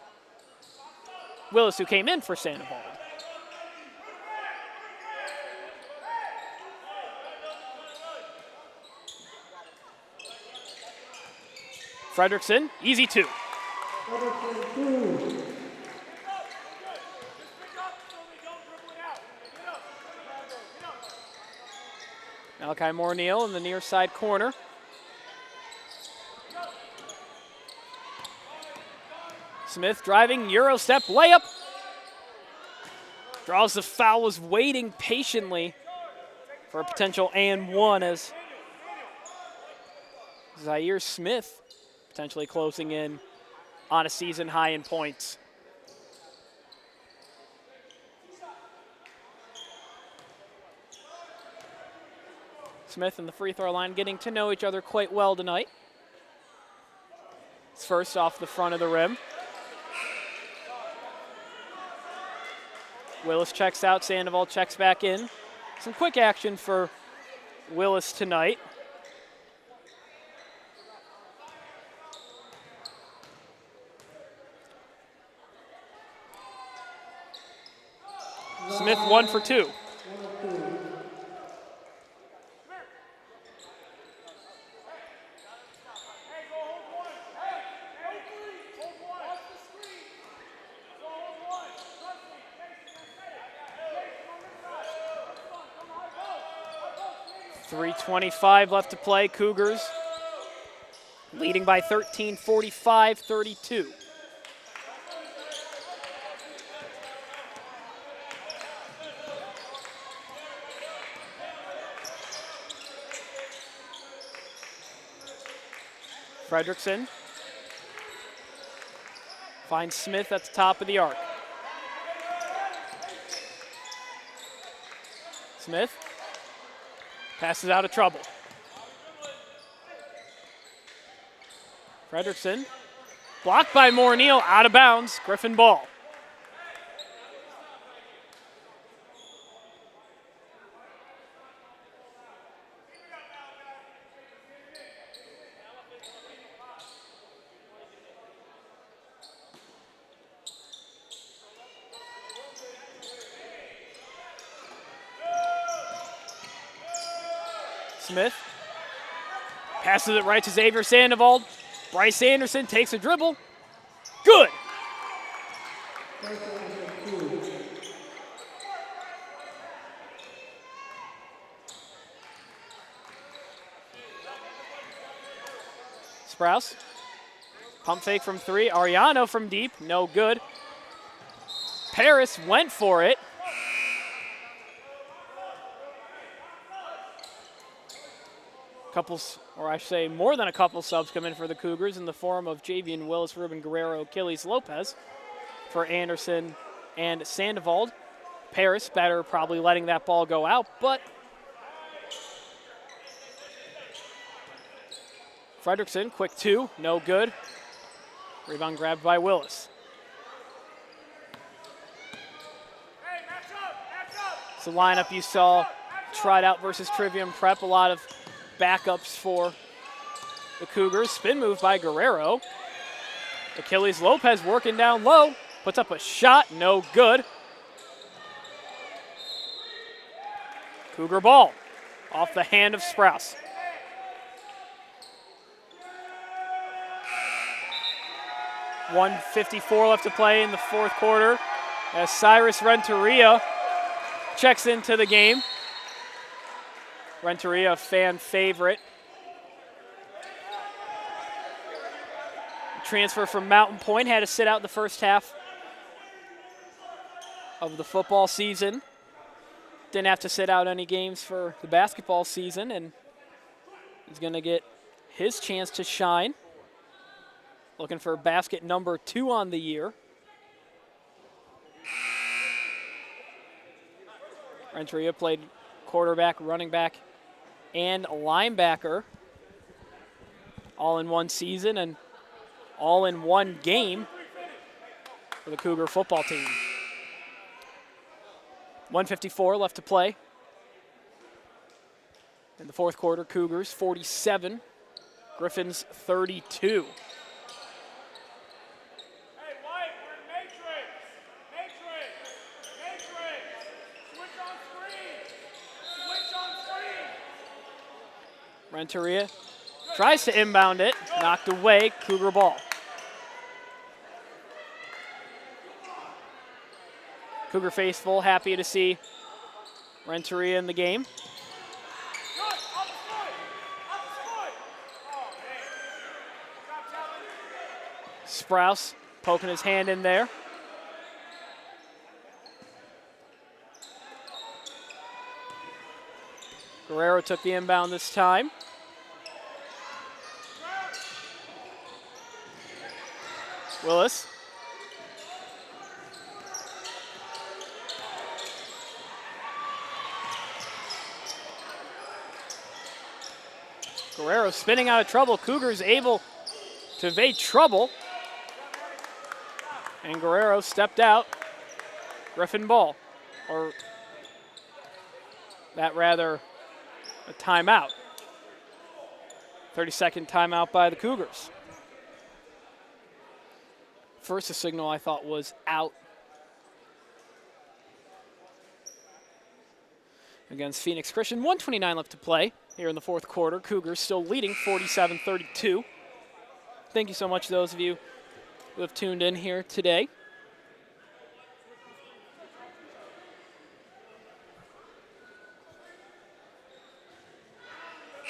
A: Willis, who came in for Sandoval. Fredrickson, easy two. Malachi Morneal in the near side corner. Smith driving, Euro step, layup. Draws the foul, was waiting patiently for a potential and one as Zaire Smith potentially closing in on a season high in points. Smith and the free throw line getting to know each other quite well tonight. It's first off the front of the rim. Willis checks out, Sandoval checks back in. Some quick action for Willis tonight. Smith 1 for 2. .325 left to play. Cougars leading by 13, 45-32. Fredrickson finds Smith at the top of the arc. Smith passes out of trouble. Fredrickson blocked by Morneal, out of bounds, Griffin ball. Smith passes it right to Xavier Sandoval. Bryce Anderson takes a dribble. Good. Sprouse. Pump fake from three. Ariano from deep. No good. Paris went for it. Couples, or I should say more than a couple subs come in for the Cougars in the form of Javian Willis, Ruben Guerrero, Achilles Lopez for Anderson and Sandoval. Paris better probably letting that ball go out, but Fredrickson, quick two, no good. Rebound grabbed by Willis. It's the lineup you saw tried out versus Trivium Prep. A lot of backups for the Cougars. Spin move by Guerrero. Achilles Lopez working down low. Puts up a shot, no good. Cougar ball off the hand of Sprouse. .154 left to play in the fourth quarter as Cyrus Renteria checks into the game. Renteria, a fan favorite. Transfer from Mountain Point, had to sit out the first half of the football season. Didn't have to sit out any games for the basketball season, and he's going to get his chance to shine. Looking for basket number 2 on the year. Renteria played quarterback, running back, and linebacker all in one season and all in one game for the Cougar football team. 1:54 left to play. In the fourth quarter, Cougars 47, Griffins 32. Renteria tries to inbound it, knocked away, Cougar ball. Cougar faithful happy to see Renteria in the game. Sprouse poking his hand in there. Guerrero took the inbound this time. Willis. Guerrero spinning out of trouble. Cougars able to evade trouble. And Guerrero stepped out. Griffin ball. Or that rather a timeout. 30-second timeout by the Cougars. First, the signal I thought was out against Phoenix Christian. 1:29 left to play here in the fourth quarter. Cougars still leading 47-32. Thank you so much to those of you who have tuned in here today.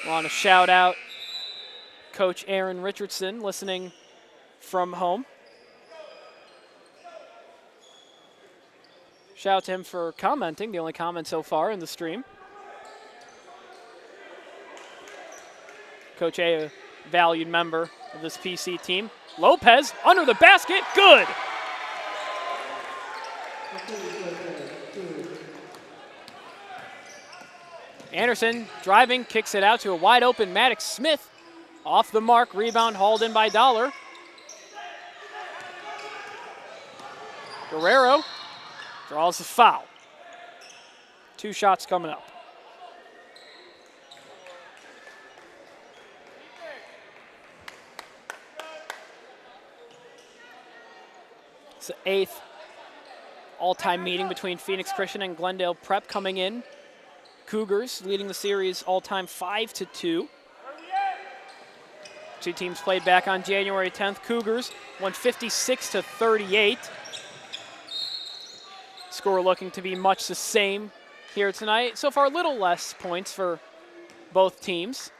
A: I want to shout out Coach Aaron Richardson listening from home. Shout out to him for commenting, the only comment so far in the stream. Coach A, a valued member of this PC team. Lopez under the basket, good. Anderson driving, kicks it out to a wide open Maddox Smith. Off the mark, rebound hauled in by Dollar. Guerrero draws the foul. 2 shots coming up. It's the 8th all-time meeting between Phoenix Christian and Glendale Prep coming in. Cougars leading the series all-time 5-2. 2 teams played back on January 10th. Cougars won 56-38. Score looking to be much the same here tonight. So far, a little less points for both teams.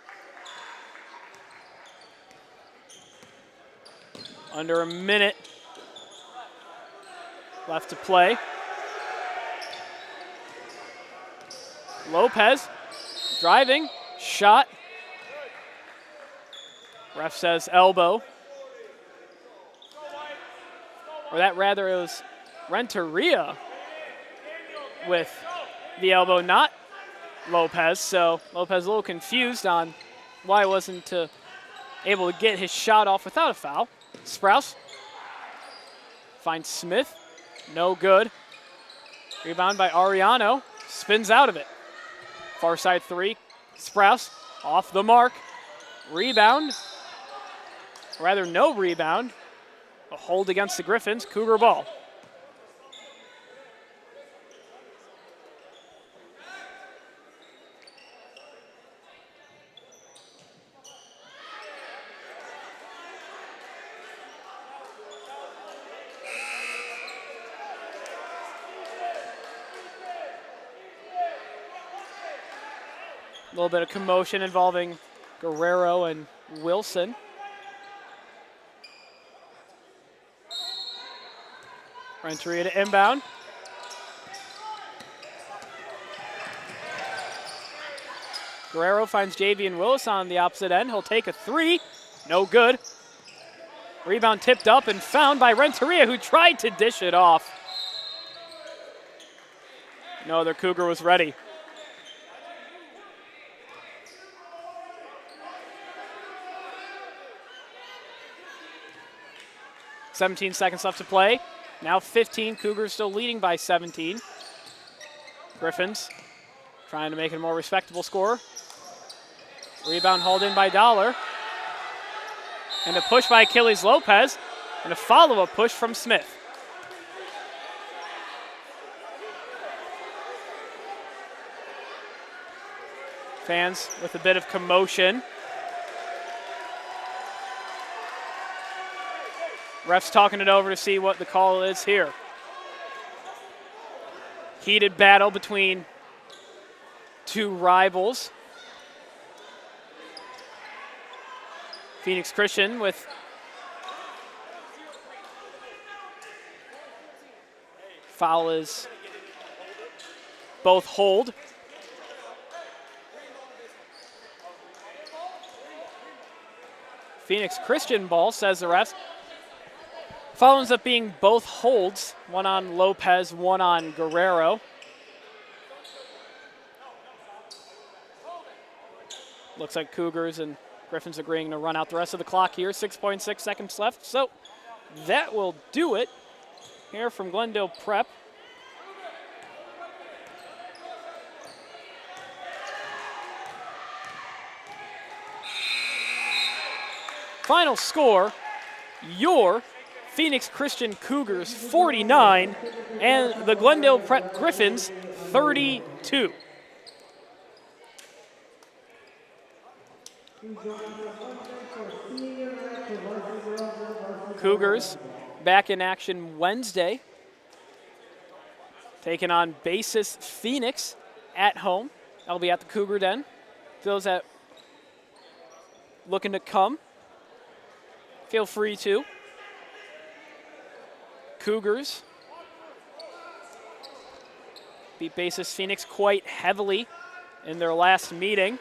A: Under a minute left to play. Lopez driving, shot. Ref says elbow. Or that rather, it was Renteria with the elbow, not Lopez. So Lopez a little confused on why he wasn't able to get his shot off without a foul. Sprouse finds Smith, no good. Rebound by Ariano, spins out of it. Far side 3, Sprouse off the mark. Rebound, or rather no rebound. A hold against the Griffins, Cougar ball. A little bit of commotion involving Guerrero and Wilson. Renteria to inbound. Guerrero finds Javian Willis on the opposite end. He'll take a 3. No good. Rebound tipped up and found by Renteria, who tried to dish it off. No other Cougar was ready. .17 seconds left to play. Now 15, Cougars still leading by 17. Griffins trying to make it a more respectable score. Rebound hauled in by Dollar. And a push by Achilles Lopez. And a follow-up push from Smith. Fans with a bit of commotion. Ref's talking it over to see what the call is here. Heated battle between 2 rivals. Phoenix Christian with foul is both hold. Phoenix Christian ball, says the refs. Foul ends up being both holds, one on Lopez, one on Guerrero. Looks like Cougars and Griffins agreeing to run out the rest of the clock here. 6.6 seconds left, so that will do it here from Glendale Prep. Final score, your Phoenix Christian Cougars 49 and the Glendale Prep Griffins 32. Cougars back in action Wednesday, taking on Basis Phoenix at home. That'll be at the Cougar Den. For those that looking to come, feel free to. Cougars beat Basis Phoenix quite heavily in their last meeting.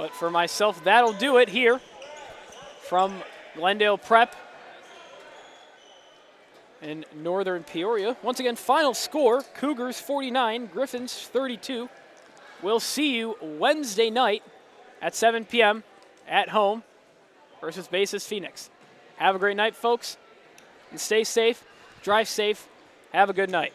A: But for myself, that'll do it here from Glendale Prep in northern Peoria. Once again, final score, Cougars 49, Griffins 32. We'll see you Wednesday night at 7 p.m. at home versus Basis Phoenix. Have a great night, folks, and stay safe, drive safe, have a good night.